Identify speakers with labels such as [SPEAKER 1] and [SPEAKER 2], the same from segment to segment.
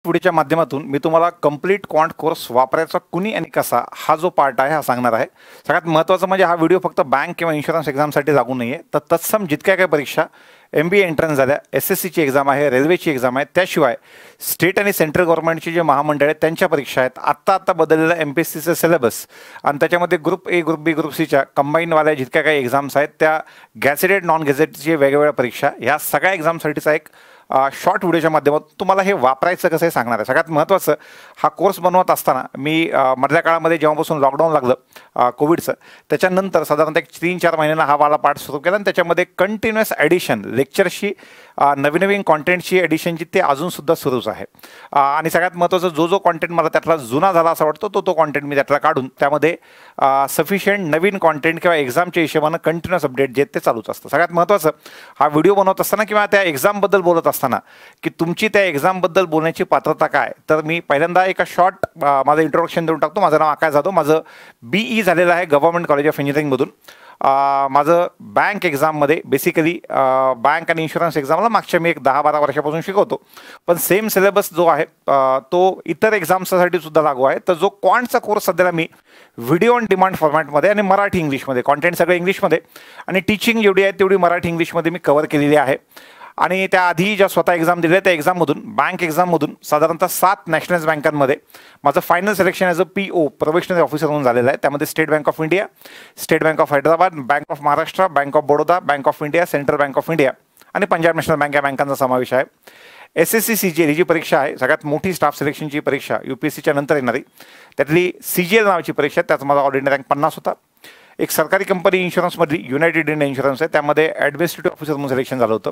[SPEAKER 1] व्हिडिओच्या माध्यमातून मी तुम्हाला कंप्लीट क्वांट कोर्स वापरायचा कुणी आणि कसा हा जो पार्ट आहे हा सांगणार आहे। सगळ्यात महत्त्वाचं म्हणजे हा व्हिडिओ फक्त बँक किंवा इन्शुरन्स एक्झामसाठी लागू नाही आहे, तर तत्सम जितक्या काही परीक्षा MBA एंट्रन्स झाल्या, SSCची एक्झाम आहे, रेल्वेची एक्झाम आहे, त्याशिवाय स्टेट आणि सेंट्रल गव्हर्नमेंटची जे महामंडळ आहेत त्यांच्या परीक्षा आहेत, आत्ता बदललेला MPSCचं सिलेबस आणि त्याच्यामध्ये group A group B group Cच्या कंबाईनवाल्या जितक्या काही एक्झाम्स आहेत त्या गॅझेटेड नॉन गॅझेटेडची वेगवेगळ्या परीक्षा ह्या सगळ्या एक्झामसाठीचा एक शॉर्ट व्हिडिओच्या माध्यमातून तुम्हाला हे वापरायचं कसं हे सांगणार आहे। सगळ्यात महत्त्वाचं हा कोर्स बनवत असताना मी मधल्या काळामध्ये जेव्हापासून लॉकडाऊन लागलं कोविडचं त्याच्यानंतर साधारणतः एक 3-4 महिन्यांना हा वाला पार्ट सुरू केला आणि त्याच्यामध्ये कंटिन्युअस ॲडिशन लेक्चरशी नवीन कॉन्टेंटची ॲडिशनची ते अजूनसुद्धा सुरूच आहे। आणि सगळ्यात महत्त्वाचं जो कॉन्टेंट मला त्यातला जुना झाला असं वाटतो तो कॉन्टेंट मी त्यातला काढून त्यामध्ये सफिशियंट नवीन कॉन्टेंट किंवा एक्झामच्या हिशोबानं कंटिन्युअस अपडेट जे ते चालूच असतं। सगळ्यात महत्त्वाचं हा व्हिडिओ बनवत असताना किंवा त्या एक्झामबद्दल बोलत असताना की तुमची त्या एक्झामबद्दल बोलण्याची पात्रता काय, तर मी पहिल्यांदा एका शॉर्ट माझं इंट्रोडक्शन देऊन टाकतो। माझं नाव आकाश जाधव, माझं BE झालेलं आहे गव्हर्नमेंट कॉलेज ऑफ इंजिनिअरिंगमधून। माझं बँक एक्झाममध्ये बेसिकली बँक आणि इन्शुरन्स एक्झामला मागच्या मी एक 10-12 वर्षापासून शिकवतो, पण सेम सिलेबस जो आहे तो इतर एक्झाम्ससाठी सुद्धा लागू आहे। तर जो क्वांटचा कोर्स सध्याला मी व्हिडिओ ऑन डिमांड फॉर्मॅटमध्ये आणि मराठी इंग्लिशमध्ये, कॉन्टेंट सगळं इंग्लिशमध्ये आणि टीचिंग जेवढी आहे तेवढी मराठी इंग्लिशमध्ये मी कव्हर केलेली आहे। आणि त्याआधी ज्या स्वतः एक्झाम दिल्या त्या एक्झाममधून बँक एक्झाममधून साधारणतः 7 नॅशनलाइज बँकांमध्ये माझं final selection as a PO probationary officer म्हणून झालेलं आहे। त्यामध्ये state bank of India, state bank of Hyderabad, bank of Maharashtra, bank of Baroda, bank of India, central bank of India आणि पंजाब नॅशनल बँक या बँकांचा समावेश आहे। SSC CGL ही जी परीक्षा आहे सगळ्यात मोठी स्टाफ सिलेक्शनची परीक्षा UPSCच्या नंतर येणारी, त्यातली CGL नावाची परीक्षा त्याचा माझा ऑल इंडिया रँक 50 होता। एक सरकारी कंपनी इन्शुरन्समधली युनायटेड इंडियन इन्शुरन्स आहे, त्यामध्ये ॲडमिनिस्ट्रेटिव्ह ऑफिसर म्हणून सिलेक्शन झालं होतं।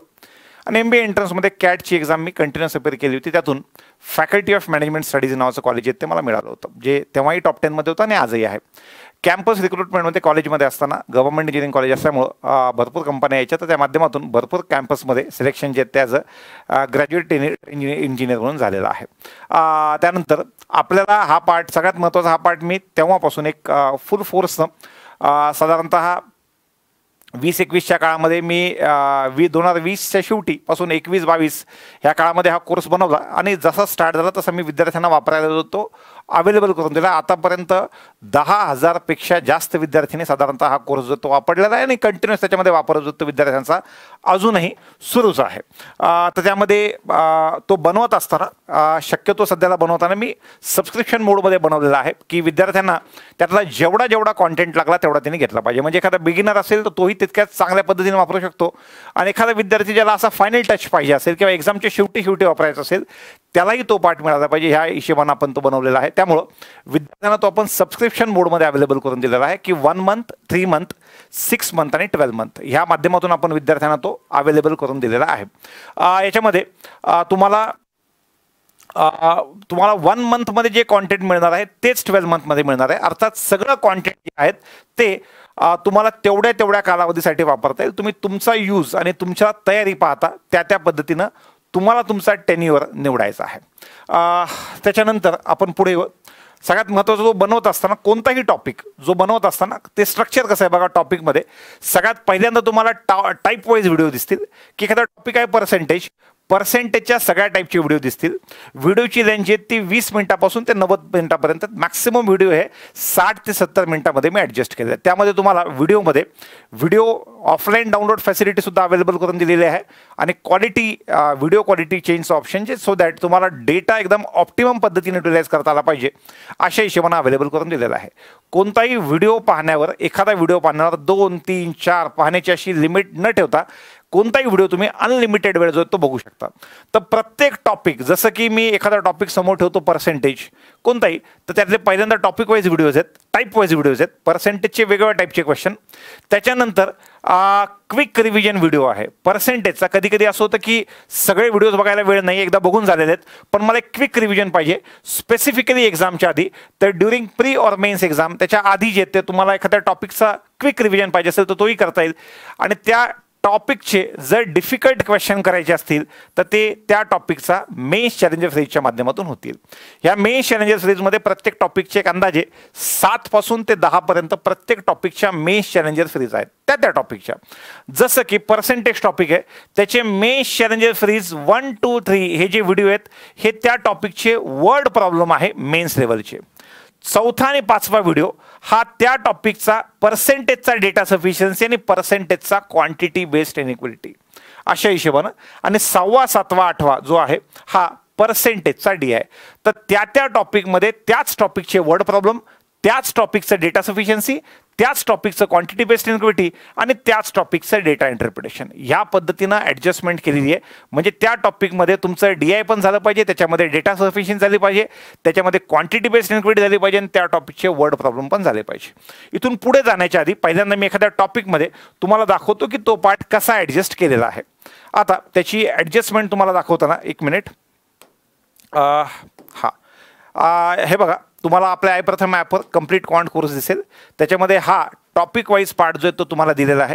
[SPEAKER 1] आणि MBA एंट्रन्समध्ये CATची एक्झाम मी कंटिन्युअस अपेअर केली होती, त्यातून फॅकल्टी ऑफ मॅनेजमेंट स्टडीज नावाचं कॉलेज आहे ते मला मिळालं होतं, जे तेव्हाही टॉप 10मध्ये होतं आणि आजही आहे। कॅम्पस रिक्रुटमेंटमध्ये कॉलेजमध्ये असताना गव्हर्नमेंट इंजिनिअरिंग कॉलेज असल्यामुळं भरपूर कंपन्या यायच्या, तर त्या माध्यमातून भरपूर कॅम्पसमध्ये सिलेक्शन जे ते ॲज अ ग्रॅज्युएट इंजिनियर म्हणून झालेला आहे। त्यानंतर आपल्याला हा पार्ट सगळ्यात महत्त्वाचा हा पार्ट मी तेव्हापासून एक फुल फोर्सनं साधारणतः 20-21च्या काळामध्ये मी 2020च्या शेवटीपासून 21-22 ह्या काळामध्ये हा कोर्स बनवला आणि जसा स्टार्ट झाला तसा मी विद्यार्थ्यांना वापरायला तो अवेलेबल करून दिला। आतापर्यंत 10,000पेक्षा जास्त विद्यार्थ्यांनी साधारणतः हा कोर्स जो तो वापरलेला आहे आणि कंटिन्युअस त्याच्यामध्ये वापर जो तो विद्यार्थ्यांचा अजूनही सुरूच आहे। तर त्यामध्ये तो बनवत असताना शक्यतो सध्याला बनवताना मी सबस्क्रिप्शन मोडमध्ये बनवलेला आहे की विद्यार्थ्यांना त्यातला जेवढा कॉन्टेंट लागला तेवढा त्यांनी घेतला पाहिजे। म्हणजे एखादा बिगिनर असेल तर तोही तितक्याच चांगल्या पद्धतीने वापरू शकतो आणि एखादा विद्यार्थी ज्याला असा फायनल टच पाहिजे असेल किंवा एक्झामच्या शेवटी वापरायचा असेल त्यालाही तो पार्ट मिळाला पाहिजे, ह्या हिशोबाने आपण तो बनवलेला आहे। त्यामुळं विद्यार्थ्यांना तो आपण सबस्क्रिप्शन मोडमध्ये अवेलेबल करून दिलेला आहे की 1 मंथ, 3 मंथ, 6 मंथ आणि 12 मंथ ह्या माध्यमातून आपण विद्यार्थ्यांना तो अवेलेबल करून दिलेला आहे। याच्यामध्ये तुम्हाला 1 मंथमध्ये जे कॉन्टेंट मिळणार आहे तेच 12 मंथमध्ये मिळणार आहे। अर्थात सगळं कॉन्टेंट जे आहेत ते तुम्हाला तेवढ्या कालावधीसाठी वापरता येईल। तुम्ही तुमचा यूज आणि तुमच्या तयारी पाहता त्या पद्धतीनं तुम्हाला तुमचा टेन्युअर निवडायचा आहे। त्याच्यानंतर आपण पुढे सगळ्यात महत्त्वाचा जो बनवत असताना कोणताही टॉपिक जो बनवत असताना ते स्ट्रक्चर कसं आहे बघा। टॉपिकमध्ये सगळ्यात पहिल्यांदा तुम्हाला टाईप वाईज व्हिडिओ दिसतील की एखादा टॉपिक आहे पर्सेंटेजच्या सगळ्या टाईपचे व्हिडिओ दिसतील। व्हिडिओची लेंथ जी ती 20 मिनिटापासून ते 90 मिनिटापर्यंत, मॅक्सिमम व्हिडिओ हे 60 ते 70 मिनिटामध्ये मी ॲडजस्ट केले आहे। त्यामध्ये तुम्हाला व्हिडिओ ऑफलाईन डाउनलोड फॅसिलिटीसुद्धा अवेलेबल करून दिलेली आहे आणि व्हिडिओ क्वालिटी चेंजचं ऑप्शन जे सो दॅट तुम्हाला डेटा एकदम ऑप्टिमम पद्धतीने युटिलाइज करता आला पाहिजे अशा हिशोबाने अवेलेबल करून दिलेला आहे। कोणताही व्हिडिओ पाहण्यावर, एखादा व्हिडिओ पाहण्यावर 2, 3, 4 पाहण्याची अशी लिमिट न ठेवता कोणताही व्हिडिओ तुम्ही अनलिमिटेड वेळ जो तो बघू शकता। तर प्रत्येक टॉपिक, जसं की मी एखादा टॉपिक समोर ठेवतो पर्सेंटेज कोणताही, तर त्यातले पहिल्यांदा टॉपिक वाईज व्हिडिओज आहेत, टाईप वाईज व्हिडिओज आहेत, पर्सेंटेजचे वेगवेगळ्या टाईपचे क्वेश्चन, त्याच्यानंतर क्विक रिव्हिजन व्हिडिओ आहे। पर्सेंटेजचा कधी असं होतं की सगळे व्हिडिओज बघायला वेळ नाही, एकदा बघून झालेले आहेत, पण मला एक क्विक रिव्हिजन पाहिजे स्पेसिफिकली एक्झामच्या आधी, तर during pre or mains exam त्याच्या आधी जे ते तुम्हाला एखाद्या टॉपिकचा क्विक रिव्हिजन पाहिजे असेल तर तोही करता येईल आणि त्या टॉपिकचे जर डिफिकल्ट क्वेश्चन करायचे असतील तर ते त्या टॉपिकचा मेन्स चॅलेंजर सिरीजच्या माध्यमातून होतील. या मेन्स चॅलेंजर सिरीजमध्ये प्रत्येक टॉपिकचे एक अंदाजे 7 पासून ते 10 पर्यंत प्रत्येक टॉपिकच्या मेन्स चॅलेंजर सिरीज आहेत. त्या टॉपिकच्या जसं की पर्सेंटेज टॉपिक आहे त्याचे मेन्स चॅलेंजर सिरीज 1, 2, 3 हे जे व्हिडिओ आहेत हे त्या टॉपिकचे वर्ड प्रॉब्लेम आहे मेन्स लेवलचे. चौथा आणि पाचवा व्हिडिओ हा त्या टॉपिकचा पर्सेंटेजचा डेटा सफिशियन्सी आणि पर्सेंटेजचा क्वांटिटी बेस्ड इनइक्वालिटी अशा हिशोबानं, आणि 6वा, 7वा, 8वा जो आहे हा पर्सेंटेजचा डी आहे. तर त्या टॉपिकमध्ये त्याच टॉपिकचे वर्ड प्रॉब्लेम, त्याच टॉपिकचं डेटा सफिशियन्सी, त्याच टॉपिकचं क्वांटिटी बेस्ड इनइक्वालिटी आणि त्याच टॉपिकचं डेटा इंटरप्रिटेशन या पद्धतीनं ॲडजस्टमेंट केलेली आहे. म्हणजे त्या टॉपिकमध्ये तुमचं DI पण झालं पाहिजे, त्याच्यामध्ये डेटा सफिशियन्सी झाली पाहिजे, त्याच्यामध्ये क्वांटिटी बेस्ड इनइक्वालिटी झाली पाहिजे आणि त्या टॉपिकचे वर्ड प्रॉब्लेम पण झाले पाहिजे. इथून पुढे जाण्याच्या आधी पहिल्यांदा मी एखाद्या टॉपिकमध्ये तुम्हाला दाखवतो की तो पार्ट कसा ॲडजस्ट केलेला आहे. आता त्याची ॲडजस्टमेंट तुम्हाला दाखवताना एक मिनिट. हे बघा, तुम्हाला आपल्या iPratham ॲपवर कंप्लीट क्वांट कोर्स दिसेल. त्याच्यामध्ये हा टॉपिक वाईज पार्ट जो आहे तो तुम्हाला दिलेला आहे.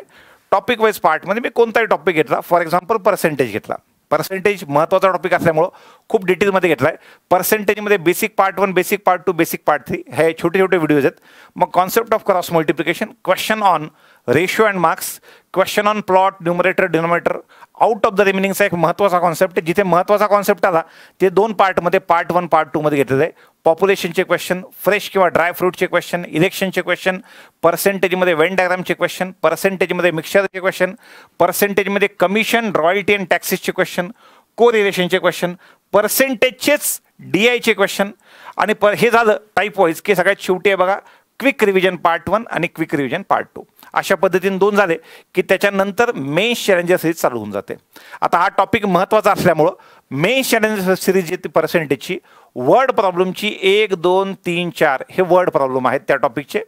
[SPEAKER 1] टॉपिक वाईज पार्टमध्ये मी कोणताही टॉपिक घेतला, फॉर एक्झाम्पल पर्सेंटेज घेतला. पर्सेंटेज महत्त्वाचा टॉपिक असल्यामुळं खूप डिटेलमध्ये घेतला आहे. पर्सेंटेजमध्ये basic part 1, basic part 2, basic part 3 हे छोटे छोटे व्हिडिओज आहेत. मग concept of cross multiplication, question on ratio and marks, question on plot, numerator, denominator, out of the रिमेनिंगचा एक महत्त्वाचा कॉन्सेप्ट आहे. जिथे महत्त्वाचा कॉन्सेप्ट आला ते 2 पार्टमध्ये, पार्ट 1, पार्ट 2 मध्ये घेतलेलं आहे. पॉप्युलेशनचे क्वेश्चन, फ्रेश किंवा ड्राय फ्रूटचे क्वेश्चन, इलेक्शनचे क्वेश्चन, पर्सेंटेजमध्ये वेन डायग्रामचे क्वेश्चन, पर्सेंटेजमध्ये मिक्सचरचे क्वेश्चन, पर्सेंटेजमध्ये कमिशन, रॉयल्टी अँड टॅक्सेसचे क्वेश्चन, को रिलेशनचे क्वेश्चन, पर्सेंटेजचेच DIचे क्वेश्चन, आणि हे झालं टाईप वाईज की सगळ्यात शेवटी आहे बघा क्विक रिव्हिजन पार्ट 1 आणि क्विक रिव्हिजन पार्ट 2. अशा पद्धतीने 2 झाले की त्याच्यानंतर मेन्स चॅलेंजर सिरीज चालू होऊन जाते. आता हा टॉपिक महत्त्वाचा असल्यामुळं मेन्स चॅलेंजर सिरीज जी पर्सेंटेजची वर्ड प्रॉब्लेमची 1, 2, 3, 4 हे वर्ड प्रॉब्लेम आहेत त्या टॉपिकचे.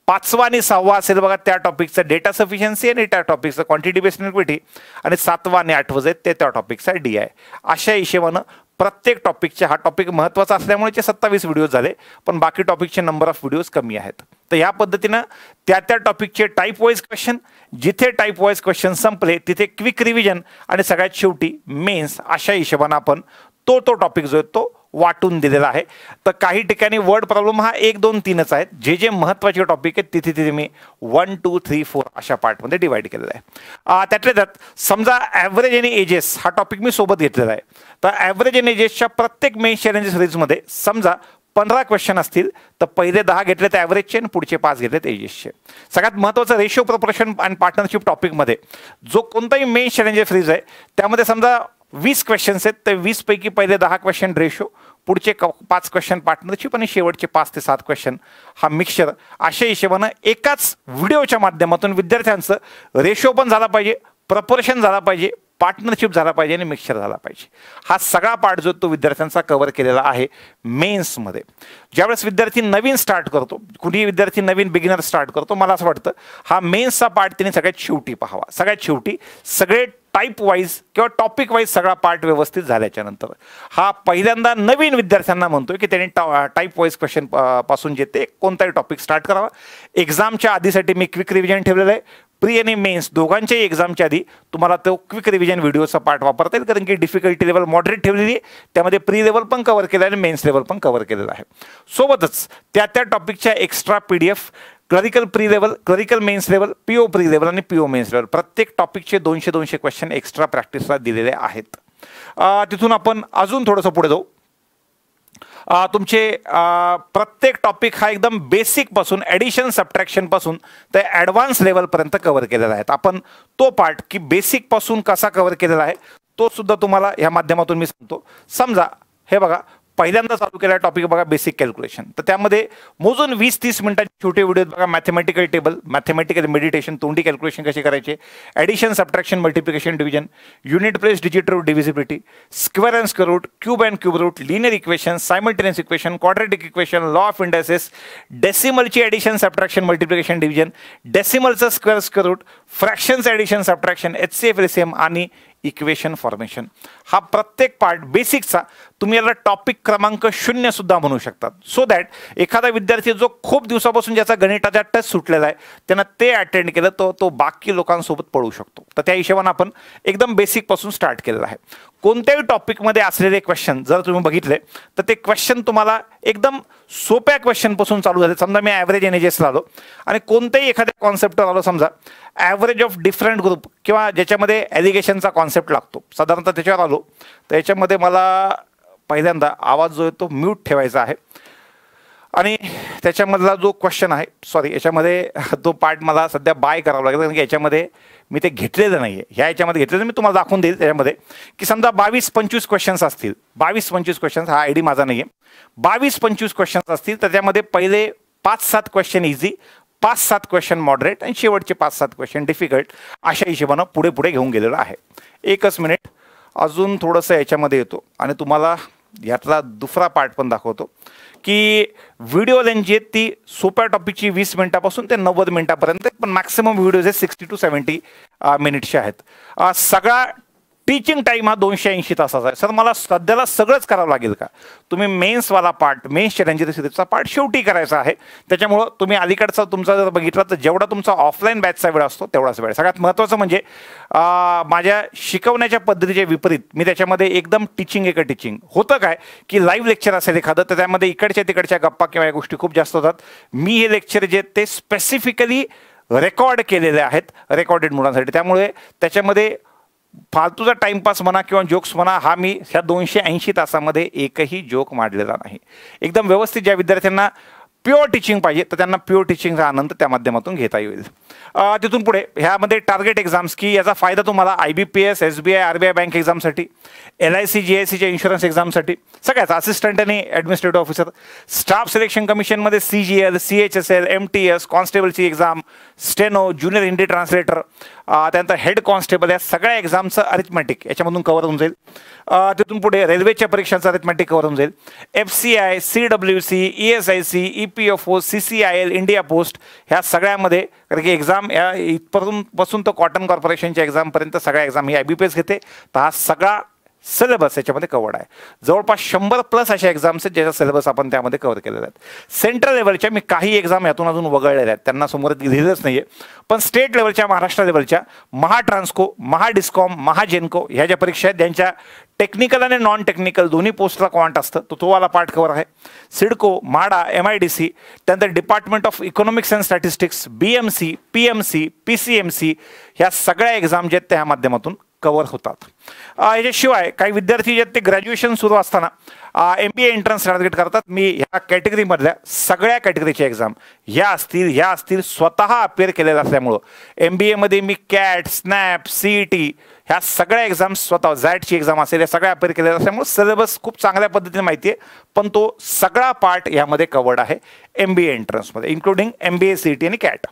[SPEAKER 1] 5वा आणि 6वा असेल बघा त्या टॉपिकचं डेटा सफिशियन्सी आणि त्या टॉपिकचं क्वांटिटी बेस्ड इनइक्वालिटी, आणि 7वा आणि 8वं जे ते त्या टॉपिकचा DI. अशा हिशेबानं प्रत्येक टॉपिकचे, हा टॉपिक महत्त्वाचा असल्यामुळे 27 व्हिडिओज झाले, पण बाकी टॉपिकचे नंबर ऑफ व्हिडिओज कमी आहेत. तर या पद्धतीनं त्या टॉपिकचे टाईप वाईज क्वेश्चन, जिथे टाईप वाईज क्वेश्चन संपले तिथे क्विक रिव्हिजन आणि सगळ्यात शेवटी मेन्स, अशा हिशोबानं आपण तो टॉपिक जो आहे तो वाटून दिलेला आहे. तर काही ठिकाणी वर्ड प्रॉब्लेम हा 1, 2, 3च आहेत. जे महत्त्वाचे टॉपिक आहेत तिथे मी 1, 2, 3, 4 अशा पार्टमध्ये डिवाइड केलेला आहे. त्यातल्या त्यात समजा ॲव्हरेज आणि एजेस हा टॉपिक मी सोबत घेतलेला आहे. तर ॲव्हरेज आणि एजेसच्या प्रत्येक मेन्स चॅलेंज सिरीजमध्ये समजा 15 क्वेश्चन असतील तर पहिले 10 घेतले तर ॲव्हरेजचे आणि पुढचे 5 घेतलेत एजेसचे. सगळ्यात महत्त्वाचं रेशिओ, प्रपोर्शन आणि पार्टनरशिप टॉपिकमध्ये जो कोणताही मेन्स चॅलेंज सिरीज आहे त्यामध्ये समजा 20 क्वेश्चन्स आहेत तर 20 पैकी पहिले 10 क्वेश्चन रेशो, पुढचे 5 क्वेश्चन पार्टनरशिप आणि शेवटचे 5 ते 7 क्वेश्चन हा मिक्सचर. अशा हिशोबानं एकाच व्हिडिओच्या माध्यमातून विद्यार्थ्यांचं रेशो पण झाला पाहिजे, प्रपोर्शन झाला पाहिजे, पार्टनरशिप झाला पाहिजे आणि मिक्सचर झाला पाहिजे. हा सगळा पार्ट जो तो विद्यार्थ्यांचा कव्हर केलेला आहे मेन्समध्ये. ज्यावेळेस विद्यार्थी नवीन स्टार्ट करतो, कुठेही विद्यार्थी नवीन बिगिनर स्टार्ट करतो, मला असं वाटतं हा मेन्सचा पार्ट त्यांनी सगळ्यात शेवटी पाहावा. सगळ्यात शेवटी सगळे टाईप वाईज किंवा टॉपिक वाईज सगळा पार्ट व्यवस्थित झाल्याच्या नंतर. हा पहिल्यांदा नवीन विद्यार्थ्यांना म्हणतोय की त्यांनी टाईप वाईज क्वेश्चन पासून जे ते कोणताही टॉपिक स्टार्ट करावा. एक्झामच्या आधीसाठी मी क्विक रिव्हिजन ठेवलेलं आहे. प्री आणि मेन्स दोघांच्याही एक्झामच्या आधी तुम्हाला तो क्विक रिव्हिजन व्हिडिओचा पार्ट वापरता येईल, कारण की डिफिकल्टी लेवल मॉडरेट ठेवलेली आहे. त्यामध्ये प्री लेवल पण कव्हर केलं आहे आणि मेन्स लेवल पण कव्हर केलेलं आहे. सोबतच त्या टॉपिकच्या extra PDF, clerical pre level, clerical mains level, PO pre level आणि PO मेन्स लेवल प्रत्येक टॉपिकचे 200 क्वेश्चन एक्स्ट्रा प्रॅक्टिसला दिलेले आहेत. तिथून आपण अजून थोडंसं पुढे जाऊ. तुमचे प्रत्येक टॉपिक हा एकदम बेसिकपासून ॲडिशन सबट्रॅक्शनपासून ते ॲडव्हान्स लेवलपर्यंत कव्हर केलेला आहे. आपण तो पार्ट की बेसिकपासून कसा कव्हर केलेला आहे तो सुद्धा तुम्हाला या माध्यमातून मी सांगतो. समजा हे बघा, पहिल्यांदा चालू केलेला टॉपिक बघा बेसिक कॅल्क्युलेशन. तर त्यामध्ये मोजून 20-30 मिनिटांचे छोटे व्हिडिओ बघा. मॅथमॅटिकल टेबल, मॅथमॅटिकल मेडिटेशन, तोंडी कॅल्क्युलेशन कशी करायचे, addition, subtraction, multiplication, division, unit place, digit root, divisibility, square and square root, cube and cube root, linear equation, simultaneous equation, quadratic equation, law of indices, डेसिमलची addition, subtraction, multiplication, division, डेसिमलचं square root, fractions addition, subtraction, HCF, LCM आणि equation formation. हा प्रत्येक part बेसिकचा तुम्ही याला topic क्रमांक 0 सुद्धा म्हणू शकतात. सो दॅट एखादा विद्यार्थी जो खूप दिवसापासून ज्याचा गणिताचा टच सुटलेला आहे त्यानं ते अटेंड केलं तर तो बाकी लोकांसोबत पळू शकतो. तर त्या हिशोबाने आपण एकदम बेसिक पासून स्टार्ट केलेलं आहे. कोणत्याही टॉपिकमध्ये असलेले क्वेश्चन जर तुम्ही बघितले तर ते क्वेश्चन तुम्हाला एकदम सोप्या क्वेश्चनपासून चालू झाले. समजा मी ॲव्हरेज एनएजेसला आलो आणि कोणत्याही एखाद्या कॉन्सेप्टवर आलो, समजा ॲव्हरेज ऑफ डिफरंट ग्रुप किंवा ज्याच्यामध्ये ॲलिगेशनचा कॉन्सेप्ट लागतो, साधारणतः त्याच्यावर आलो तर याच्यामध्ये मला पहिल्यांदा आवाज जो आहे तो म्यूट ठेवायचा आहे आणि त्याच्यामधला जो क्वेश्चन आहे, सॉरी याच्यामध्ये तो पार्ट मला सध्या बाय करावा लागेल कारण की याच्यामध्ये मी ते घेतलेलं नाही आहे. ह्या याच्यामध्ये घेतलेलं मी तुम्हाला दाखवून देईल. त्याच्यामध्ये की समजा 22-25 क्वेश्चन्स असतील, 22-25 क्वेश्चन्स, हा आय डी माझा नाही आहे, 22-25 क्वेश्चन्स असतील तर त्यामध्ये पहिले 5-7 क्वेश्चन इझी, 5-7 क्वेश्चन मॉडरेट आणि शेवटचे 5-7 क्वेश्चन डिफिकल्ट, अशा हिशोबानं पुढे पुढे घेऊन गेलेलं आहे. एकच मिनिट, अजून थोडंसं याच्यामध्ये येतो आणि तुम्हाला यातला दुसरा पार्ट पण दाखवतो की व्हिडिओ लेंथ जी आहे ती सोप्या टॉपिकची 20 मिनिटापासून ते 90 मिनिटापर्यंत, पण मॅक्सिमम व्हिडिओज हे 60 to 70 मिनिट्सचे आहेत. सगळा टीचिंग टाईम हा 280 तासाचा आहे. सर मला सध्याला सगळंच करावं लागेल का? तुम्ही मेन्सवाला पार्ट, मेन्स चॅलेंजर सिरीजचा पार्ट शेवटी करायचा आहे. त्याच्यामुळं तुम्ही अलीकडचा तुमचा जर बघितला तर जेवढा तुमचा ऑफलाईन बॅचचा वेळ असतो तेवढाच वेळ. सगळ्यात महत्त्वाचं म्हणजे माझ्या शिकवण्याच्या पद्धतीच्या विपरीत मी त्याच्यामध्ये एकदम टीचिंग होतं काय की लाईव्ह लेक्चर असेल एखादं तर त्यामध्ये इकडच्या तिकडच्या गप्पा किंवा या गोष्टी खूप जास्त होतात. मी हे लेक्चर जे ते स्पेसिफिकली रेकॉर्ड केलेले आहेत रेकॉर्डेड मुलांसाठी, त्यामुळे त्याच्यामध्ये फालतूचा टाइमपास म्हणा किंवा जोक्स म्हणा हा मी ह्या 280 तासामध्ये एकही जोक मांडलेला नाही. एकदम व्यवस्थित ज्या विद्यार्थ्यांना प्युअर टीचिंग पाहिजे तर त्यांना प्युअर टीचिंगचा आनंद त्या माध्यमातून घेता येईल. तिथून पुढे ह्यामध्ये टार्गेट एक्झाम्स की याचा फायदा तुम्हाला IBPS, SBI, RBI बँक एक्झामसाठी, LIC, GICच्या इन्शुरन्स एक्झामसाठी, सगळ्याच असिस्टंट आणि ॲडमिनिस्ट्रेटिव्ह ऑफिसर, स्टाफ सिलेक्शन कमिशनमध्ये CGL, CHSL, MTS, कॉन्स्टेबलची exam, steno, junior Hindi translator, त्यानंतर हेड कॉन्स्टेबल, या सगळ्या एक्झामचं अरिथमॅटिक याच्यामधून कव्हर होऊन जाईल. तिथून पुढे रेल्वेच्या परीक्षांचं अरिथमॅटिक कव्हर होऊन जाईल. FCI, CWC, ESIC, EPFO, CCIL, India post, ह्या सगळ्यामध्ये कारण की एक्झाम या इथपासून तर कॉटन कॉर्पोरेशनच्या एक्झामपर्यंत सगळ्या एक्झाम ही IBPS घेते. तर हा सगळा सिलेबस याच्यामध्ये कव्हर्ड आहे. जवळपास 100+ अशा एक्झाम्स आहेत ज्याचा सिलेबस आपण त्यामध्ये कव्हर केलेला आहे. सेंट्रल लेवलच्या मी काही एक्झाम यातून अजून वगळलेल्या आहेत, त्यांना समोर लिहिलंच नाही आहे. पण स्टेट लेवलच्या, महाराष्ट्र लेवलच्या महाट्रान्सको, महाडिस्कॉम, महाजेनको ह्या ज्या परीक्षा आहेत ज्यांच्या टेक्निकल आणि नॉन टेक्निकल दोन्ही पोस्टला क्वांट असतं तो वाला पार्ट कव्हर आहे. सिडको, म्हाडा, MIDC, त्यानंतर department of economics and statistics, BMC, PMC, PCMC ह्या सगळ्या एक्झाम जे आहेत त्या माध्यमातून कव्हर होतात. याच्याशिवाय काही विद्यार्थी जे आहेत ते ग्रॅज्युएशन सुरू असताना MBA एंट्रन्स टार्गेट करतात. मी ह्या कॅटेगरीमधल्या सगळ्या कॅटेगरीच्या एक्झाम ह्या असतील स्वतः अपेअर केलेल्या असल्यामुळं MBAमध्ये मी CAT, SNAP, CET ह्या सगळ्या एक्झाम्स स्वतः, ZATची एक्झाम असेल या सगळ्या अपेअर केलेल्या असल्यामुळे सिलेबस खूप चांगल्या पद्धतीने माहिती आहे. पण तो सगळा पार्ट यामध्ये कव्हर्ड आहे MBA एंट्रन्समध्ये, इन्क्लुडिंग MBA, CET आणि CAT.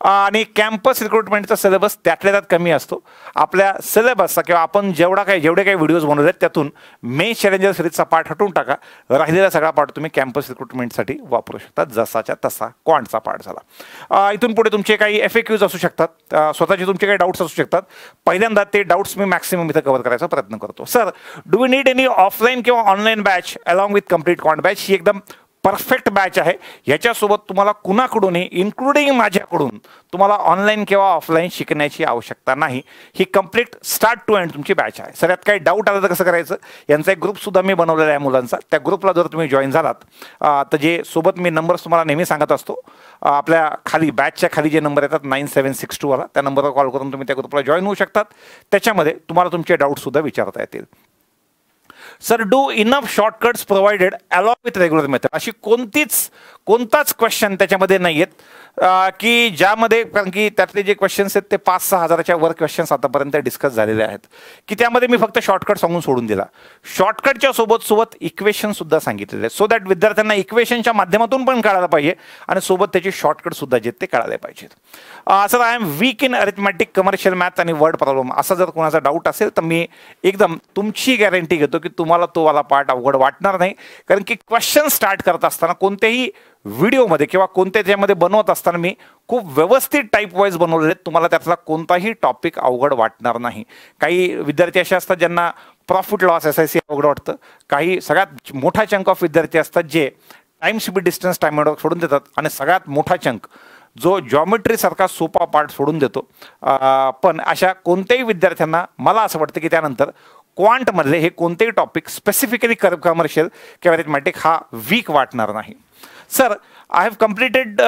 [SPEAKER 1] आणि कॅम्पस रिक्रुटमेंटचा सिलेबस त्यातल्या त्यात कमी असतो. आपल्या सिलेबसचा किंवा आपण जेवढे काही व्हिडिओज बनवले आहेत त्यातून मेन्स चॅलेंजर सिरीजचा पार्ट हटवून टाका, राहिलेला सगळा पार्ट तुम्ही कॅम्पस रिक्रुटमेंटसाठी वापरू शकता, जसाच्या तसा क्वांटचा पार्ट झाला. इथून पुढे तुमचे काही FAQs असू शकतात, स्वतःचे तुमचे काही डाऊट्स असू शकतात. पहिल्यांदा ते डाऊट्स मी मॅक्सिमम इथं कव्हर करायचा प्रयत्न करतो. Sir, do we need any offline किंवा online batch along with complete quant batch? ही एकदम परफेक्ट बॅच आहे. याच्यासोबत तुम्हाला कुणाकडूनही इन्क्लुडिंग माझ्याकडून तुम्हाला ऑनलाईन किंवा ऑफलाईन शिकण्याची आवश्यकता नाही. ही कंप्लीट स्टार्ट टू एंड तुमची बॅच आहे. सर, यात काही डाऊट आला तर कसं करायचं? यांचा एक ग्रुपसुद्धा मी बनवलेला आहे मुलांचा. त्या ग्रुपला जर तुम्ही जॉईन झालात तर जे सोबत मी नंबर्स तुम्हाला नेहमी सांगत असतो, आपल्या खाली बॅचच्या खाली जे नंबर येतात 9762 वाला, त्या नंबरवर कॉल करून तुम्ही त्या ग्रुपला जॉईन होऊ शकतात. त्याच्यामध्ये तुम्हाला तुमचे डाऊटसुद्धा विचारता येतील. Sir, do enough shortcuts provided along with regular method? अशी कोणताच क्वेश्चन त्याच्यामध्ये नाही आहेत की ज्यामध्ये, कारण की त्यातले जे क्वेश्चन्स आहेत ते 5-6 हजाराच्या वर क्वेश्चन्स आतापर्यंत डिस्कस झालेले आहेत की त्यामध्ये मी फक्त शॉर्टकट सांगून सोडून दिला. शॉर्टकटच्या सोबत इक्वेशन सुद्धा सांगितलेले आहेत, सो दॅट विद्यार्थ्यांना इक्वेशनच्या माध्यमातून पण कळायला पाहिजे आणि सोबत त्याचे शॉर्टकट सुद्धा जे ते कळायला पाहिजेत. Sir, I am weak in arithmetic, commercial math आणि वर्ड प्रॉब्लेम, असा जर कोणाचा डाऊट असेल तर मी एकदम तुमची गॅरंटी घेतो की तुम्हाला तो वाला पार्ट अवघड वाटणार नाही. कारण की क्वेश्चन स्टार्ट करत असताना कोणत्याही व्हिडिओमध्ये किंवा कोणत्या त्यामध्ये बनवत असताना मी खूप व्यवस्थित टाईप वाईज बनवलेले आहेत. तुम्हाला त्यातला कोणताही टॉपिक अवघड वाटणार नाही. काही विद्यार्थी असे असतात ज्यांना प्रॉफिट लॉस SIC अवघड वाटतं. काही सगळ्यात मोठा चंक ऑफ विद्यार्थी असतात जे time speed distance time end work सोडून देतात आणि सगळ्यात मोठा चंक जो जॉमेट्री सारखा सोपा पार्ट सोडून देतो. पण अशा कोणत्याही विद्यार्थ्यांना मला असं वाटतं की त्यानंतर क्वांटमधले हे कोणतेही टॉपिक स्पेसिफिकली कमर्शियल किंवा अरिथमॅटिक हा वीक वाटणार नाही. Sir, I have completed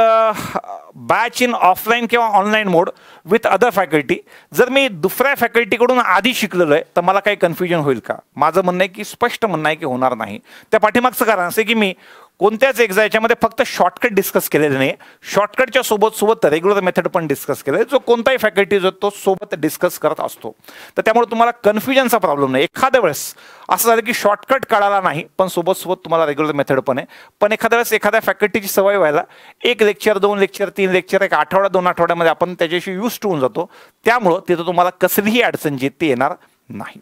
[SPEAKER 1] batch in offline किंवा online mode with other faculty. जर मी दुसऱ्या फॅकल्टीकडून आधी शिकलेलो आहे तर मला काही कन्फ्युजन होईल का? माझं म्हणणं आहे की स्पष्ट म्हणणं आहे की होणार नाही. त्या पाठीमागचं कारण असं की मी कोणत्याच याच्यामध्ये फक्त शॉर्टकट डिस्कस केलेले नाही, शॉर्टकटच्या सोबत रेग्युलर मेथड पण डिस्कस केलं जो कोणताही फॅकल्टी जो तो सोबत डिस्कस करत असतो. तर त्यामुळे तुम्हाला कन्फ्युजनचा प्रॉब्लेम नाही. एखाद्या वेळेस असं झालं की शॉर्टकट कळाला नाही पण सोबत तुम्हाला रेग्युलर मेथड पण आहे. पण एखाद्या वेळेस एखाद्या फॅकल्टीची सवय व्हायला एक लेक्चर, 2 लेक्चर, 3 लेक्चर, एक आठवडा 2 आठवड्यामध्ये आपण त्याच्याशी यूज होऊन जातो. त्यामुळं तिथं तुम्हाला कसलीही अडचण जी ती येणार नाही.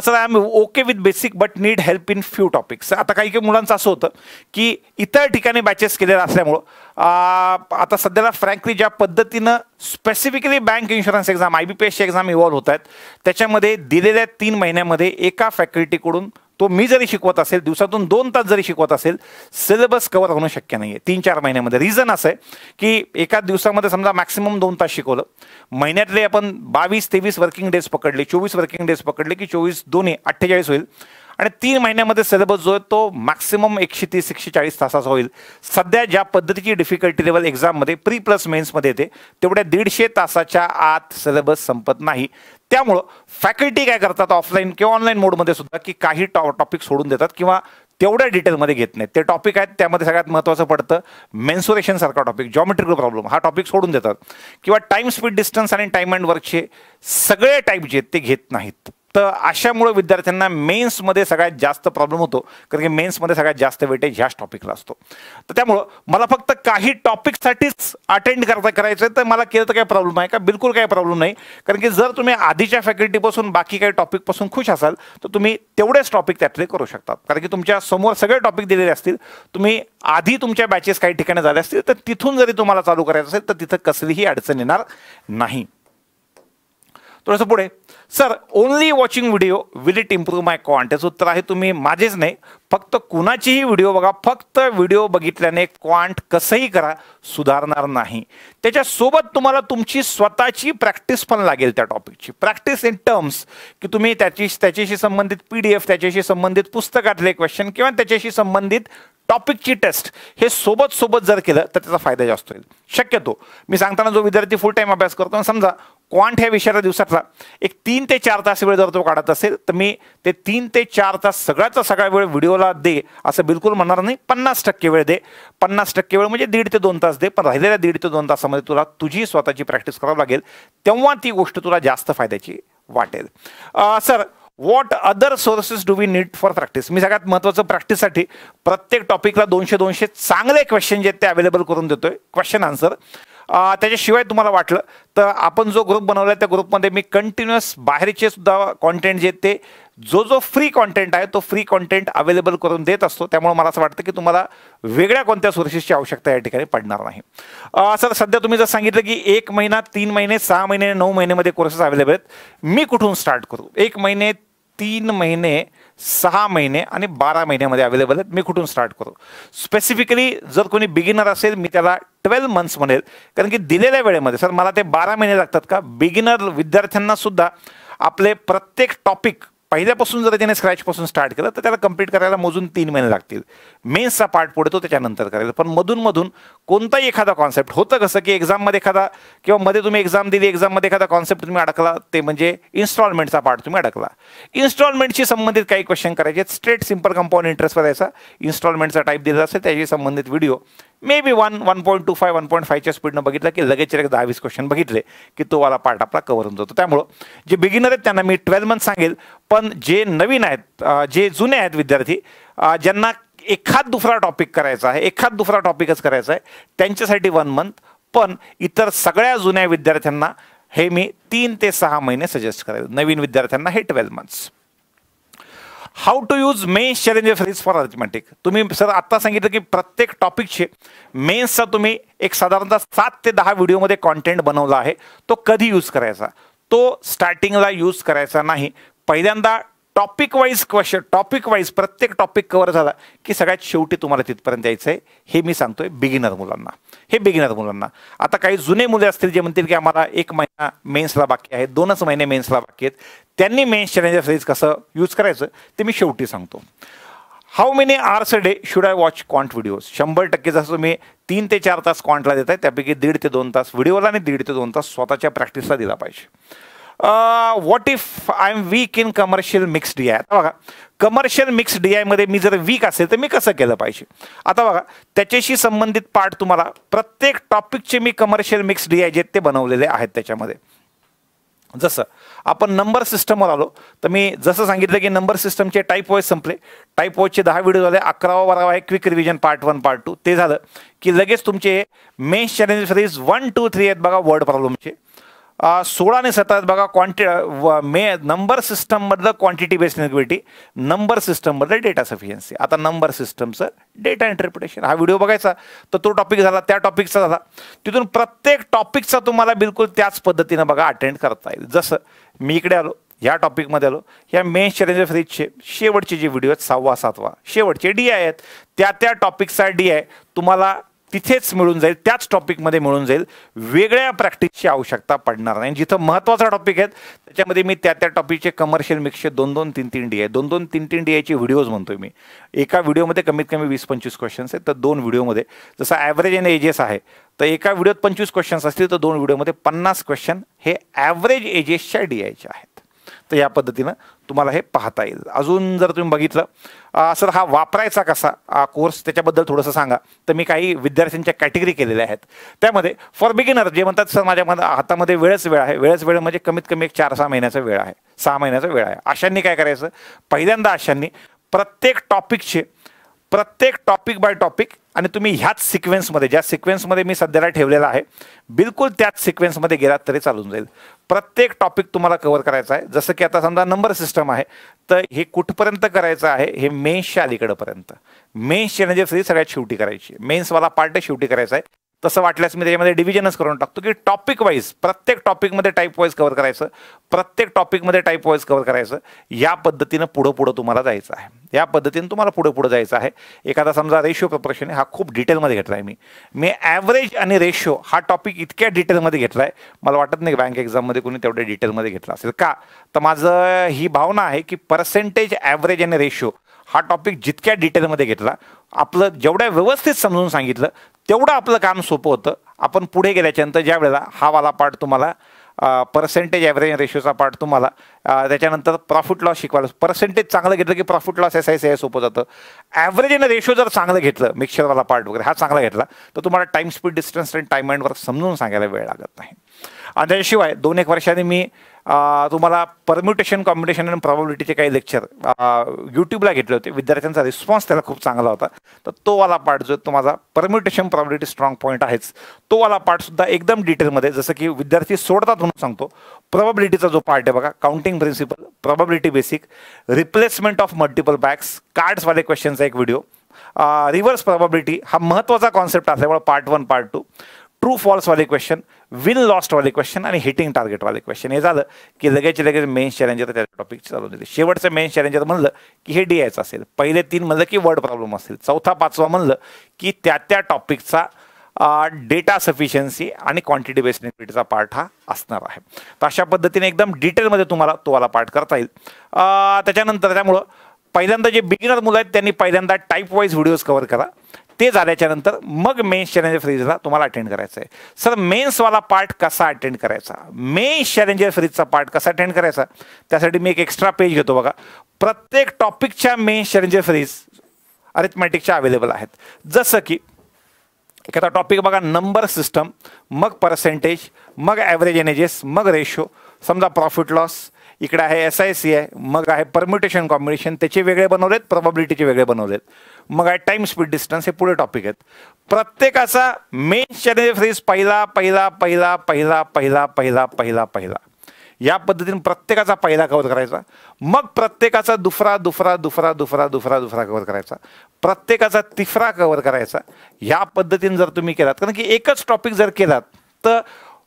[SPEAKER 1] Sir, I am okay with basic but need help in few topics. आता काही काही मुलांचं असं होतं की इतर ठिकाणी बॅचेस केलेल्या असल्यामुळं आता सध्याला फ्रँकली ज्या पद्धतीनं स्पेसिफिकली बँक इन्शुरन्स एक्झाम IBPSची एक्झाम इव्हॉल्व होत आहेत त्याच्यामध्ये दिलेल्या 3 महिन्यामध्ये एका फॅकल्टीकडून तो मी जरी शिकवत असेल दिवसातून 2 तास जरी शिकवत असेल सिलेबस कव्हर होणं शक्य नाही आहे 3-4 महिन्यामध्ये. रिझन असं आहे की एका दिवसामध्ये समजा मॅक्सिमम 2 तास शिकवलं, महिन्यातले आपण 22-23 वर्किंग डेज पकडले, 24 वर्किंग डेज पकडले की 24 दोन्ही 48 होईल आणि 3 महिन्यामध्ये सिलेबस जो आहे तो मॅक्सिमम 130-140 तासाचा होईल. सध्या ज्या पद्धतीची डिफिकल्टी लेवल एक्झाममध्ये प्री प्लस मेन्समध्ये येते तेवढ्या 150 तासाच्या आत सिलेबस संपत नाही. त्यामुळं फॅकल्टी काय करतात ऑफलाईन किंवा ऑनलाईन मोडमध्ये सुद्धा की काही टॉपिक सोडून देतात किंवा तेवढ्या डिटेलमध्ये घेत नाहीत. ते टॉपिक आहेत त्यामध्ये सगळ्यात महत्त्वाचं पडतं मेन्सुरेशन सारखा टॉपिक, जॉमेट्रिकल प्रॉब्लेम हा टॉपिक सोडून देतात किंवा टाइम स्पीड डिस्टन्स आणि टाइम अँड वर्कचे सगळे टाईप जे आहेत ते घेत नाहीत. तर अशामुळे विद्यार्थ्यांना मेन्समध्ये सगळ्यात जास्त प्रॉब्लेम होतो कारण की मेन्समध्ये सगळ्यात जास्त वेटेज ह्याच टॉपिकला असतो. तर त्यामुळं मला फक्त काही टॉपिकसाठीच अटेंड करायचं आहे तर मला केलं तर काही प्रॉब्लेम आहे का? बिलकुल काही प्रॉब्लेम नाही. कारण की जर तुम्ही आधीच्या फॅकल्टीपासून बाकी काही टॉपिकपासून खुश असाल तर तुम्ही तेवढेच टॉपिक त्यातले करू शकतात. कारण की तुमच्या समोर सगळे टॉपिक दिलेले असतील, तुम्ही आधी तुमच्या बॅचेस काही ठिकाणी झाले असतील तर तिथून जरी तुम्हाला चालू करायचं असेल तर तिथं कसलीही अडचण येणार नाही. थोडंसं पुढे, sir only watching video will it improve my quant? याचं उत्तर आहे तुम्ही माझेच नाही फक्त कुणाचीही व्हिडिओ बघा, फक्त व्हिडिओ बघितल्याने क्वांट कसंही करा सुधारणार नाही. त्याच्यासोबत तुम्हाला तुमची स्वतःची प्रॅक्टिस पण लागेल. त्या टॉपिकची प्रॅक्टिस इन टर्म्स की तुम्ही त्याच्याशी संबंधित PDF, त्याच्याशी संबंधित पुस्तकातले क्वेश्चन किंवा त्याच्याशी संबंधित टॉपिकची टेस्ट हे सोबत जर केलं तर त्याचा फायदा जास्त होईल. शक्यतो मी सांगताना जो विद्यार्थी फुल टाइम अभ्यास करतो समजा क्वांट ह्या विषयाला दिवसातला एक 3 ते 4 तास वेळ जर तो काढत असेल तर मी ते 3 ते 4 तास सगळ्याचा सगळा वेळ व्हिडिओला दे असं बिलकुल म्हणणार नाही. 50% वेळ दे. 50% वेळ म्हणजे 1.5 ते 2 तास दे. पण राहिलेल्या 1.5 ते 2 तासामध्ये तुला तुझी स्वतःची प्रॅक्टिस करावी लागेल. तेव्हा ती गोष्ट तुला जास्त फायद्याची वाटेल. Sir, what other sources do we need for practice? मी सगळ्यात महत्त्वाचं प्रॅक्टिससाठी प्रत्येक टॉपिकला 200 चांगले क्वेश्चन जे आहेत ते अवेलेबल करून देतोय, क्वेश्चन आन्सर. त्याच्याशिवाय तुम्हाला वाटलं तर आपण जो ग्रुप बनवला त्या ग्रुपमध्ये मी कंटिन्युअस बाहेरचे सुद्धा कॉन्टेंट जे ते जो फ्री कॉन्टेंट आहे तो फ्री कॉन्टेंट अवेलेबल करून देत असतो. त्यामुळे मला असं वाटतं की तुम्हाला वेगळ्या कोणत्या सोर्सेसची आवश्यकता या ठिकाणी पडणार नाही. सर, सध्या तुम्ही जर सांगितलं की 1 महिना, 3 महिने, 6 महिने, 9 महिन्यामध्ये कोर्सेस अवेलेबल आहेत, मी कुठून स्टार्ट करू? 1 महिने, 3 महिने, 6 महिने आणि 12 महिन्यामध्ये अवेलेबल आहेत. मी कुठून स्टार्ट करू? स्पेसिफिकली जर कोणी बिगिनर असेल मी त्याला 12 मंथ्स म्हणेल. कारण की दिलेल्या वेळेमध्ये सर मला ते 12 महिने लागतात का? बिगिनर विद्यार्थ्यांना सुद्धा आपले प्रत्येक टॉपिक पहिल्यापासून जर त्याने स्क्रॅचपासून स्टार्ट केलं तर त्याला कंप्लीट करायला मोजून 3 महिने लागतील. मेन्सचा पार्ट पुढे तो त्याच्यानंतर करेल. पण मधून कोणताही एखादा कॉन्सेप्ट होतं कसं की एक्झाममध्ये एखादा किंवा मध्ये तुम्ही एक्झाम दिली, एक्झाममध्ये एखादा कॉन्सेप्ट तुम्ही अडकला, ते म्हणजे इन्स्टॉलमेंटचा पार्ट तुम्ही अडकला. इन्स्टॉलमेंटशी संबंधित काही क्वेश्चन करायचे, स्ट्रेट सिंपल कंपाऊंड इंटरेस्ट करायचा, इन्स्टॉलमेंटचा टाईप दिला असेल त्याशी संबंधित व्हिडिओ मे बी 1.25 1.5च्या स्पीडनं बघितलं की लगेच 10-20 क्वेश्चन बघितले की तो वाला पार्ट आपला कव्हर होऊन जातो. त्यामुळं जे बिगिनर आहेत त्यांना मी 12 मंथ सांगेल. पण जे नवीन आहेत, जे जुने आहेत विद्यार्थी, ज्यांना एखाद दुसरा टॉपिक करायचा आहे, एखाद दुसरा टॉपिकच करायचा आहे, त्यांच्यासाठी 1 मंथ. पण इतर सगळ्या जुन्या विद्यार्थ्यांना हे मी 3 ते 6 महिने सजेस्ट करेल. नवीन विद्यार्थ्यांना हे 12 months. How to use mains challenger freeze for arithmetic? तुम्ही सर आत्ता सांगितलं की प्रत्येक टॉपिकचे मेन्सचा तुम्ही एक साधारणतः 7 ते 10 व्हिडिओमध्ये कॉन्टेंट बनवला आहे. तो कधी यूज करायचा? तो स्टार्टिंगला यूज करायचा नाही. पहिल्यांदा topic wise question, topic wise प्रत्येक टॉपिक कव्हर झाला की सगळ्यात शेवटी तुम्हाला तिथपर्यंत यायचं आहे. हे मी सांगतोय बिगिनर मुलांना, हे बिगिनर मुलांना. आता काही जुने मुले असतील जे म्हणतील की आम्हाला 1 महिना मेन्सला बाकी आहे, 2च महिने मेन्सला बाकी आहेत, त्यांनी मेन्स चॅलेंजर सिरीज कसं यूज करायचं ते मी शेवटी सांगतो. How many hours a day should I watch quant videos. 100% जसं तुम्ही 3 ते 4 तास क्वांटला देत आहे त्यापैकी 1.5 ते 2 तास व्हिडिओला आणि 1.5 ते 2 तास स्वतःच्या प्रॅक्टिसला दिला पाहिजे. What if I am weak in commercial mix D I. आता बघा कमर्शियल मिक्स डी आयमध्ये मी जर वीक असेल तर मी कसं केलं पाहिजे. आता बघा त्याच्याशी संबंधित पार्ट तुम्हाला प्रत्येक टॉपिकचे मी कमर्शियल मिक्स डी आय जे ते बनवलेले आहेत त्याच्यामध्ये. जसं आपण नंबर सिस्टमवर आलो तर मी जसं सांगितलं की नंबर सिस्टमचे टाईप वाईज संपले. टाईप वाईजचे 10 व्हिडिओ झाले. 11वा 12वा आहे क्विक रिव्हिजन पार्ट 1 पार्ट 2 ते झालं की लगेच तुमचे मेन्स चॅलेंज सिरीज 1 2 3 आहेत बघा वर्ड प्रॉब्लेमचे. 16 आणि 17 बघा नंबर सिस्टममधलं क्वांटिटी बेस्ड इनइक्वालिटी, नंबर सिस्टममधलं डेटा सफिशियन्सी. आता नंबर सिस्टमचं डेटा इंटरप्रिटेशन हा व्हिडिओ बघायचा तर तो टॉपिक झाला, त्या टॉपिकचा झाला. तिथून प्रत्येक टॉपिकचा तुम्हाला बिलकुल त्याच पद्धतीनं बघा अटेंड करता येईल. जसं मी इकडे आलो या टॉपिकमध्ये आलो, ह्या मेन्स चॅलेंजर सिरीजचे शेवटचे जे व्हिडिओ आहेत 6वा 7वा शेवटचे डी आय आहेत, त्या टॉपिकचा डी आय तुम्हाला तिथेच मिळून जाईल, त्याच टॉपिकमध्ये मिळून जाईल. वेगळ्या प्रॅक्टिसची आवश्यकता पडणार नाही. जिथं महत्त्वाचा टॉपिक आहेत त्याच्यामध्ये मी त्या टॉपिकचे कमर्शियल मिक्सचे 2-2 3-3 डी आय 2-2 3-3 डी आयचे व्हिडिओज म्हणतोय मी. एका व्हिडिओमध्ये कमीत कमी 20-25 क्वेश्चन्स आहेत तर 2 व्हिडिओमध्ये जसं ॲव्हरेज आणि एजेस आहे तर एका व्हिडिओत 25 क्वेश्चन्स असतील तर 2 व्हिडिओमध्ये 50 क्वेश्चन हे ॲव्हरेज एजेसच्या डी आयचे आहेत. तर या पद्धतीनं तुम्हाला हे पाहता येईल. अजून जर तुम्ही बघितलं सर हा वापरायचा कसा कोर्स त्याच्याबद्दल थोडंसं सांगा तर मी काही विद्यार्थ्यांच्या कॅटेगरी केलेल्या आहेत. त्यामध्ये फॉर बिगिनर जे म्हणतात सर माझ्या हातामध्ये वेळच वेळ आहे, वेळच वेळ म्हणजे कमीत कमी एक 4-6 महिन्याचा वेळ आहे, 6 महिन्याचा वेळ आहे, अशांनी काय करायचं. पहिल्यांदा अशांनी प्रत्येक टॉपिक बाय टॉपिक आणि तुम्ही ह्याच सिक्वेन्समध्ये ज्या सिक्वेन्समध्ये मी सध्याला ठेवलेला आहे बिलकुल त्याच सिक्वेन्समध्ये गेलात तरी चालून जाईल. प्रत्येक टॉपिक तुम्हाला कव्हर करायचा आहे. जसं की आता समजा नंबर सिस्टम आहे तर हे कुठपर्यंत करायचं आहे, हे मेन्सच्या अलीकडपर्यंत. मेन्स चॅलेंजर सिरीज सगळ्यात शेवटी करायची, मेन्सवाला पार्ट शेवटी करायचा आहे. तसं वाटल्यास मी त्याच्यामध्ये डिव्हिजनच करून टाकतो की टॉपिक वाईज प्रत्येक टॉपिकमध्ये टाईप वाईज कव्हर करायचं, प्रत्येक टॉपिकमध्ये टाईप वाईज कव्हर करायचं. या पद्धतीनं पुढं तुम्हाला जायचं आहे, या पद्धतीनं तुम्हाला पुढं जायचं आहे. एखादा समजा रेशो प्रिपरेशन हा खूप डिटेलमध्ये घेतला आहे मी ॲव्हरेज आणि रेशो हा टॉपिक इतक्या डिटेलमध्ये घेतला आहे मला वाटत नाही बँक एक्झाममध्ये कोणी तेवढ्या डिटेलमध्ये घेतला असेल. का तर माझं ही भावना आहे की पर्सेंटेज ॲव्हरेज आणि रेशो हा टॉपिक जितक्या डिटेलमध्ये घेतला आपलं जेवढ्या व्यवस्थित समजून सांगितलं तेवढं आपलं काम सोपं होतं. आपण पुढे गेल्याच्यानंतर ज्या वेळेला हा वाला पार्ट तुम्हाला पर्सेंटेज ॲव्हरेज रेशोचा पार्ट तुम्हाला त्याच्यानंतर प्रॉफिट लॉस शिकवायला पर्सेंटेज चांगलं घेतलं की प्रॉफिट लॉस SICI सोपं जातं. ॲव्हरेज आणि रेशो जर चांगलं घेतलं मिक्सचरवाला पार्ट वगैरे हा चांगला घेतला तर तुम्हाला टाईम स्पीड डिस्टन्स आणि टाईम अँड वर्क समजून सांगायला वेळ लागत नाही. आणि त्याशिवाय 2-1 वर्षांनी मी तुम्हाला परम्युटेशन कॉम्बिनेशन आणि प्रॉबॅबिलिटीचे काही लेक्चर यूट्यूबला घेतले होते. विद्यार्थ्यांचा रिस्पॉन्स त्याला खूप चांगला होता. तर तो वाला पार्ट जो तो माझा परम्युटेशन प्रॉबॅबिलिटी स्ट्रॉंग पॉईंट आहेच, तो वाला पार्टसुद्धा एकदम डिटेलमध्ये जसं की विद्यार्थी सोडतात म्हणून सांगतो. प्रॉबॅबिलिटीचा जो पार्ट आहे बघा counting principle, probability basic, replacement of multiple bags, कार्ड्सवाले क्वेश्चनचा एक व्हिडिओ, रिव्हर्स प्रॉबॅबिलिटी हा महत्त्वाचा कॉन्सेप्ट असल्यामुळे पार्ट 1 पार्ट 2, ट्रू फॉल्सवाले क्वेश्चन, विन लॉस्टवाले क्वेश्चन आणि हिटिंग टार्गेटवाले क्वेश्चन. हे झालं की लगेच मेन्स चॅलेंजर त्या टॉपिक चालू दिले. शेवटचं मेन्स चॅलेंजर म्हणलं की हे DIच असेल, पहिले 3 म्हणलं की वर्ड प्रॉब्लेम असेल, 4था 5वा म्हणलं की त्या टॉपिकचा डेटा सफिशियन्सी आणि क्वांटिटी बेस्ड इनइक्वालिटीचा पार्ट हा असणार आहे. तर अशा पद्धतीने एकदम डिटेलमध्ये तुम्हाला तो वाला पार्ट करता येईल. त्याच्यानंतर त्यामुळं पहिल्यांदा जे बिगिनर मुलं आहेत त्यांनी पहिल्यांदा टाईप वाईज व्हिडिओज कव्हर करा. ते झाल्याच्या नंतर मग मेन्स चॅलेंजर सिरीजला तुम्हाला अटेंड करायचं आहे. सर मेन्सवाला पार्ट कसा अटेंड करायचा, मेन्स चॅलेंजर सिरीजचा पार्ट कसा अटेंड करायचा त्यासाठी मी एक एक्स्ट्रा पेज घेतो बघा. प्रत्येक टॉपिकच्या मेन्स चॅलेंजर सिरीज अरिथमॅटिकच्या अवेलेबल आहेत. जसं की एखादा टॉपिक बघा नंबर सिस्टम, मग पर्सेंटेज, मग ॲव्हरेज एनेजेस, मग रेशो, समजा प्रॉफिट लॉस, इकडे आहे SICI, मग आहे परम्युटेशन कॉम्बिनेशन त्याचे वेगळे बनवलेत, प्रॉबॅबिलिटीचे वेगळे बनवलेत, मग आहे टाईम स्पीड डिस्टन्स, हे पुढे टॉपिक आहेत. प्रत्येकाचा मेन्स चॅलेंजर सिरीज पहिला या पद्धतीने प्रत्येकाचा पहिला कव्हर करायचा. मग प्रत्येकाचा दुसरा कव्हर करायचा, प्रत्येकाचा तिसरा कव्हर करायचा. ह्या पद्धतीने जर तुम्ही केलात, कारण की एकच टॉपिक जर केलात तर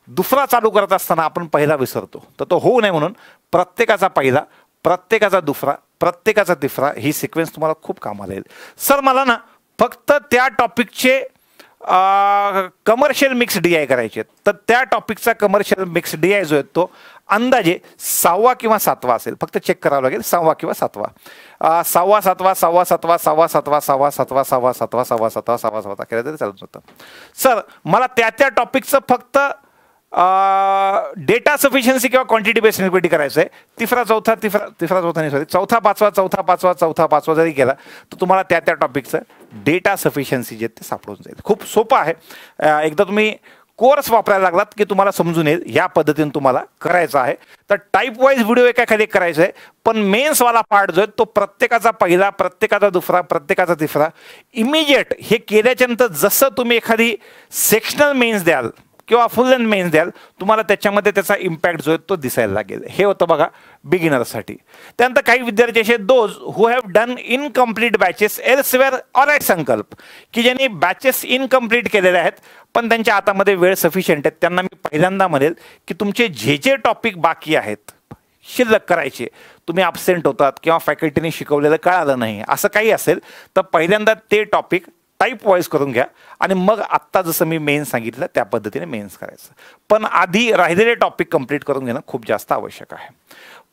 [SPEAKER 1] दुसरा चालू करत असताना आपण पहिला विसरतो, तर तो होऊ नये म्हणून प्रत्येकाचा पहिला, प्रत्येकाचा दुसरा, प्रत्येकाचा तिसरा, ही सिक्वेन्स तुम्हाला खूप कामाला येईल. सर मला ना फक्त त्या टॉपिकचे कमर्शियल मिक्स DI करायचे, तर त्या टॉपिकचा कमर्शियल मिक्स DI जो आहे तो अंदाजे 6वा किंवा 7वा असेल. फक्त चेक करावं लागेल 6वा किंवा 7वा. 6वा 7वा 6वा 7वा 6वा 7वा 6वा 7वा 6वा 7वा 6वा 7वा 6वा 7वा केलं तरी चालून होतं. सर मला त्या टॉपिकचं फक्त डेटा सफिशियन्सी किंवा क्वांटिटी बेस्ड इनइक्विटी करायचं आहे. तिसरा चौथा नाही सॉरी, चौथा पाचवा जरी केला तर तुम्हाला त्या टॉपिकचं डेटा सफिशियन्सी जे ते सापडून जाईल. खूप सोपं आहे. एकदा तुम्ही कोर्स वापरायला लागलात की तुम्हाला समजून येईल. या पद्धतीने तुम्हाला करायचं आहे. तर टाईप वाईज व्हिडिओ एखादी करायचं आहे, पण मेन्सवाला पार्ट जो आहे तो प्रत्येकाचा पहिला, प्रत्येकाचा दुसरा, प्रत्येकाचा तिसरा इमिजिएट हे केल्याच्या नंतर जसं तुम्ही एखादी सेक्शनल मेन्स द्याल किंवा फुल लेंथ मेन्स द्याल, तुम्हाला त्याच्यामध्ये त्याचा इम्पॅक्ट जो आहे तो दिसायला लागेल. हे होतं बघा बिगिनर्ससाठी. त्यानंतर काही विद्यार्थी असे those who have done incomplete batches elsewhere or at Sankalp, की ज्यांनी बॅचेस इनकम्प्लीट केलेले आहेत पण त्यांच्या हातामध्ये वेळ सफिशियंट आहेत, त्यांना मी पहिल्यांदा म्हणेल की तुमचे जे टॉपिक बाकी आहेत शिल्लक करायचे, तुम्ही ॲब्सेंट होतात किंवा फॅकल्टीने शिकवलेलं कळालं नाही असं काही असेल तर पहिल्यांदा ते टॉपिक टाईप वाईज करून घ्या आणि मग आत्ता जसं मी मेन्स सांगितलं त्या पद्धतीने मेन्स करायचं. पण आधी राहिलेले टॉपिक कंप्लीट करून घेणं खूप जास्त आवश्यक आहे.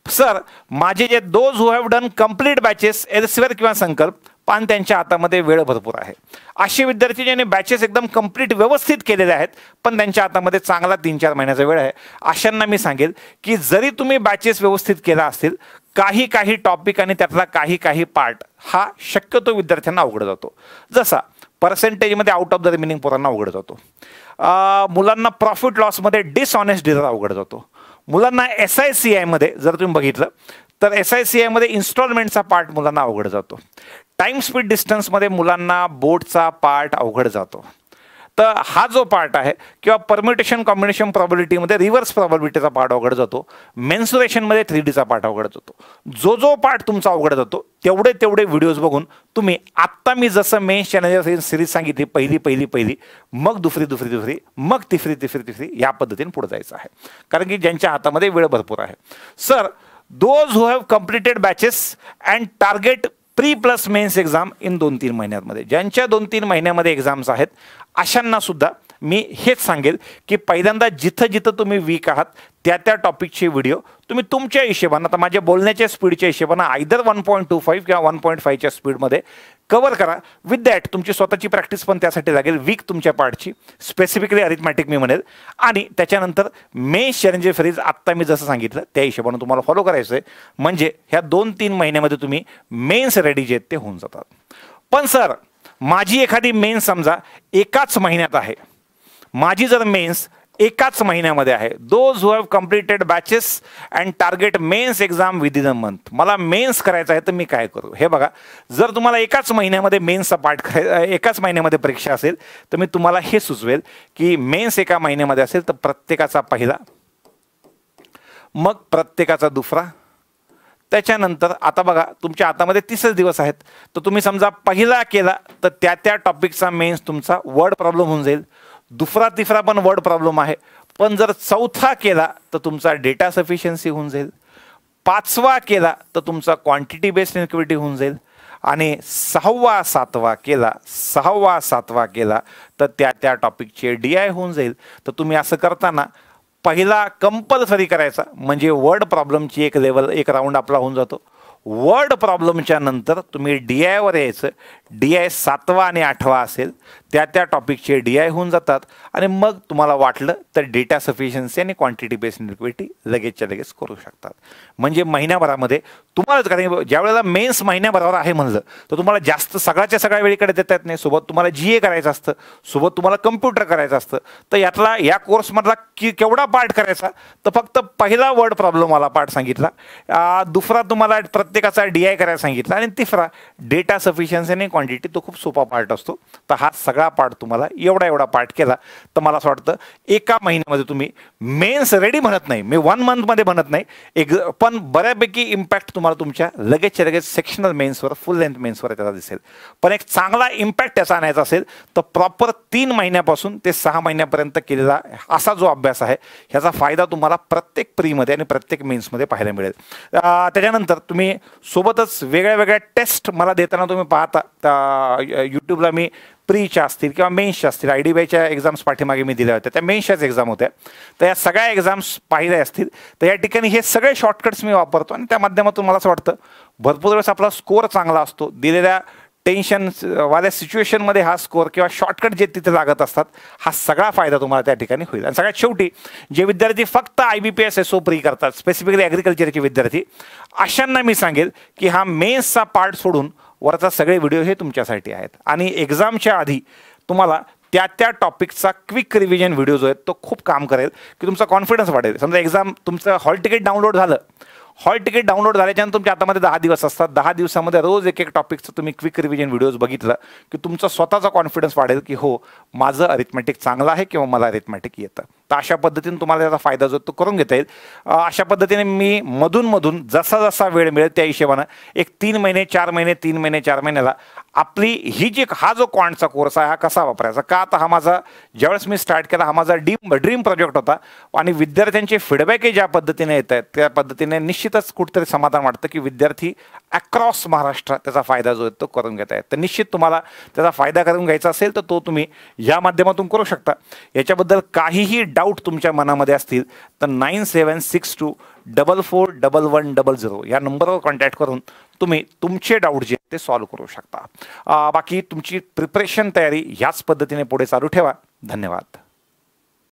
[SPEAKER 1] सर माझे जे those who have done complete batches elsewhere किंवा संकल्प, पण त्यांच्या हातामध्ये वेळ भरपूर आहे. असे विद्यार्थी ज्यांनी बॅचेस एकदम कंप्लीट व्यवस्थित केलेले आहेत पण त्यांच्या हातामध्ये चांगला 3-4 महिन्याचा वेळ आहे, अशांना मी सांगेल की जरी तुम्ही बॅचेस व्यवस्थित केला असतील, काही टॉपिक आणि त्यातला काही पार्ट हा शक्यतो विद्यार्थ्यांना अवघड जातो. जसा पर्सेंटेजमध्ये आउट ऑफ द रिमेनिंग पोरांना अवघड जातो, मुलांना प्रॉफिट लॉसमध्ये डिसऑनेस्ट डीलर अवघड जातो, मुलांना SICI मध्ये जर तुम्ही बघितलं तर SICI मध्ये इन्स्टॉलमेंटचा पार्ट मुलांना अवघड जातो, टाइम स्पीड डिस्टन्समध्ये मुलांना बोर्डचा पार्ट अवघड जातो. तर हा जो पार्ट आहे किंवा परम्युटेशन कॉम्बिनेशन प्रॉबिलिटीमध्ये रिव्हर्स प्रॉबिलिटीचा पार्ट अवघड जातो, मेन्सुरेशनमध्ये 3Dचा पार्ट अवघड जातो. जो पार्ट तुमचा अवघड जातो तेवढे व्हिडिओज बघून तुम्ही आत्ता मी जसं मेन्स चॅनल सिरीज सांगितली, पहिली मग दुसरी मग तिसरी या पद्धतीने पुढे जायचं आहे. कारण की ज्यांच्या हातामध्ये वेळ भरपूर आहे. Sir those who have completed batches and target pre plus mains exam in 2-3 महिन्यांमध्ये, ज्यांच्या 2-3 महिन्यामध्ये एक्झाम्स आहेत अशांना सुद्धा मी हेच सांगेल की पहिल्यांदा जिथं तुम्ही वीक आहात त्या टॉपिकचे व्हिडिओ तुम्ही तुमच्या हिशोबानं, आता माझ्या बोलण्याच्या स्पीडच्या हिशोबानं आयदर 1.25 किंवा 1.5च्या स्पीडमध्ये कव्हर करा. विथ दॅट तुमची स्वतःची प्रॅक्टिस पण त्यासाठी लागेल, वीक तुमच्या पार्टची, स्पेसिफिकली अरिथमॅटिक मी म्हणेल. आणि त्याच्यानंतर मेन्स चॅलेंजेस सिरीज आत्ता मी जसं सांगितलं त्या हिशोबानं तुम्हाला फॉलो करायचं आहे. म्हणजे ह्या 2-3 महिन्यामध्ये तुम्ही मेन्स रेडी जे आहेत ते होऊन जातात. पण सर माझी एखादी मेन्स समजा एकाच महिन्यात आहे, माझी जर मेन्स एकाच महिन्यामध्ये आहे, those who have completed batches and target mains exam within a month, मला मेन्स करायचं आहे तर मी काय करू? हे बघा, जर तुम्हाला एकाच महिन्यामध्ये मेन्सचा पार्ट एकाच महिन्यामध्ये परीक्षा असेल तर मी तुम्हाला हे सुचवेल की मेन्स एका महिन्यामध्ये असेल तर प्रत्येकाचा पहिला, मग प्रत्येकाचा दुसरा, त्याच्यानंतर आता बघा तुमच्या हातामध्ये 30 दिवस आहेत तर तुम्ही समजा पहिला केला तर त्या टॉपिकचा मेन्स तुमचा वर्ड प्रॉब्लेम होऊन जाईल, दुसरा तिसरा पण वर्ड प्रॉब्लेम आहे, पण जर चौथा केला तर तुमचा डेटा सफिशियन्सी होऊन जाईल, 5वा केला तर तुमचा क्वांटिटी बेस्ड इनइक्विटी होऊन जाईल, आणि 6वा 7वा केला तर त्या टॉपिकचे DI होऊन जाईल. तर तुम्ही असं करताना पहिला कंपल्सरी करायचा, म्हणजे वर्ड प्रॉब्लेमची एक राऊंड आपला होऊन जातो. वर्ड प्रॉब्लेमच्या नंतर तुम्ही DIवर यायचं, DI 7वा आणि 8वा असेल त्या टॉपिकचे DI होऊन जातात, आणि मग तुम्हाला वाटलं तर डेटा सफिशियन्सी आणि क्वांटिटी बेस्ड इनइक्विटी लगेचच्या लगेच करू शकतात. म्हणजे महिन्याभरामध्ये तुम्हाला, कारण ज्या वेळेला मेन्स महिन्याभरावर आहे म्हणलं तर तुम्हाला जास्त सगळ्याच्या सगळ्या वेळीकडे देता येत नाही, सोबत तुम्हाला GA करायचं असतं, सोबत तुम्हाला कम्प्युटर करायचं असतं. तर यातला या कोर्समधला केवढा पार्ट करायचा, तर फक्त पहिला वर्ड प्रॉब्लेमवाला पार्ट सांगितला, दुसरा तुम्हाला प्रत्येकाचा DI करायला सांगितला, आणि तिसरा डेटा सफिशियन्सी आणि क्वांटिटी तो खूप सोपा पार्ट असतो. तर हा सगळा पार्ट तुम्हाला एवढा पार्ट केला तर मला असं वाटतं एका महिन्यामध्ये तुम्ही मेन्स रेडी म्हणत नाही, मी 1 मंथमध्ये म्हणत नाही, पण बऱ्यापैकी इम्पॅक्ट तुम्हाला तुमच्या लगेच सेक्शनल मेन्सवर, फुल लेंथ मेन्सवर त्याचा दिसेल. पण एक चांगला इम्पॅक्ट त्याचा आणायचा असेल तर प्रॉपर 3 महिन्यापासून ते 6 महिन्यापर्यंत केलेला असा जो अभ्यास आहे ह्याचा फायदा तुम्हाला प्रत्येक प्रीमध्ये आणि प्रत्येक मेन्समध्ये पाहायला मिळेल. त्याच्यानंतर तुम्ही सोबतच वेगळ्या टेस्ट मला देताना तुम्ही पाहता यूट्यूबला मी प्रीच्या असतील किंवा मेन्सच्या असतील, IDBIच्या एक्झाम्स पाठीमागे मी दिल्या होत्या, त्या मेन्सच्याच एक्झाम होत्या. तर या सगळ्या एक्झाम्स पाहिल्या असतील तर या ठिकाणी हे सगळे शॉर्टकट्स मी वापरतो आणि त्या माध्यमातून मला असं वाटतं भरपूर वेळेस आपला स्कोअर चांगला असतो. दिलेल्या टेन्शन वाल्या सिच्युएशनमध्ये हा स्कोअर किंवा शॉर्टकट जे तिथे लागत असतात हा सगळा फायदा तुम्हाला त्या ठिकाणी होईल. आणि सगळ्यात शेवटी जे विद्यार्थी फक्त IBPS SO प्री करतात, स्पेसिफिकली ॲग्रिकल्चरचे विद्यार्थी, अशांना मी सांगेल की हा मेन्सचा पार्ट सोडून वरचा सगळे व्हिडिओ हे तुमच्यासाठी आहेत. आणि एक्झामच्या आधी तुम्हाला त्या टॉपिकचा क्विक रिव्हिजन व्हिडिओ जो आहे तो खूप काम करेल की तुमचा कॉन्फिडन्स वाढेल. समजा एक्झाम तुमचं हॉल तिकीट डाउनलोड झालं, हॉल तिकीट डाउनलोड झाल्याच्यानंतर तुमच्या हातामध्ये 10 दिवस असतात, 10 दिवसामध्ये रोज एक टॉपिकचं तुम्ही क्विक रिव्हिजन व्हिडिओज बघितलं की तुमचा स्वतःचा कॉन्फिडन्स वाढेल की हो माझं अरिथमॅटिक चांगलं आहे किंवा मला अरिथमॅटिक येतं. तर अशा पद्धतीने तुम्हाला त्याचा फायदा जो तो करून घेता येईल. अशा पद्धतीने मी मधून जसा वेळ मिळेल त्या हिशोबानं एक 3 महिने 4 महिने 3 महिने 4 महिन्याला आपली हा जो क्वांटचा कोर्स आहे हा कसा वापरायचा, का आता हा माझा ज्यावेळेस मी स्टार्ट केला हा माझा ड्रीम प्रोजेक्ट होता आणि विद्यार्थ्यांचे फीडबॅक ज्या पद्धतीने येत आहेत त्या पद्धतीने निश्चितच कुठेतरी समाधान वाटतं की विद्यार्थी अक्रॉस महाराष्ट्र त्याचा फायदा जो आहे तो करून घेत आहेत. तर निश्चित तुम्हाला त्याचा फायदा करून घ्यायचा असेल तर तो तुम्ही या माध्यमातून करू शकता. याच्याबद्दल काहीही डाऊट तुमच्या मनामध्ये असतील तर 9762441100 या नंबरवर कॉन्टॅक्ट करून तुम्ही तुमचे डाऊट जे ते सॉल्व्ह करू शकता. बाकी तुमची प्रिपरेशन तयारी ह्याच पद्धतीने पुढे चालू ठेवा. धन्यवाद.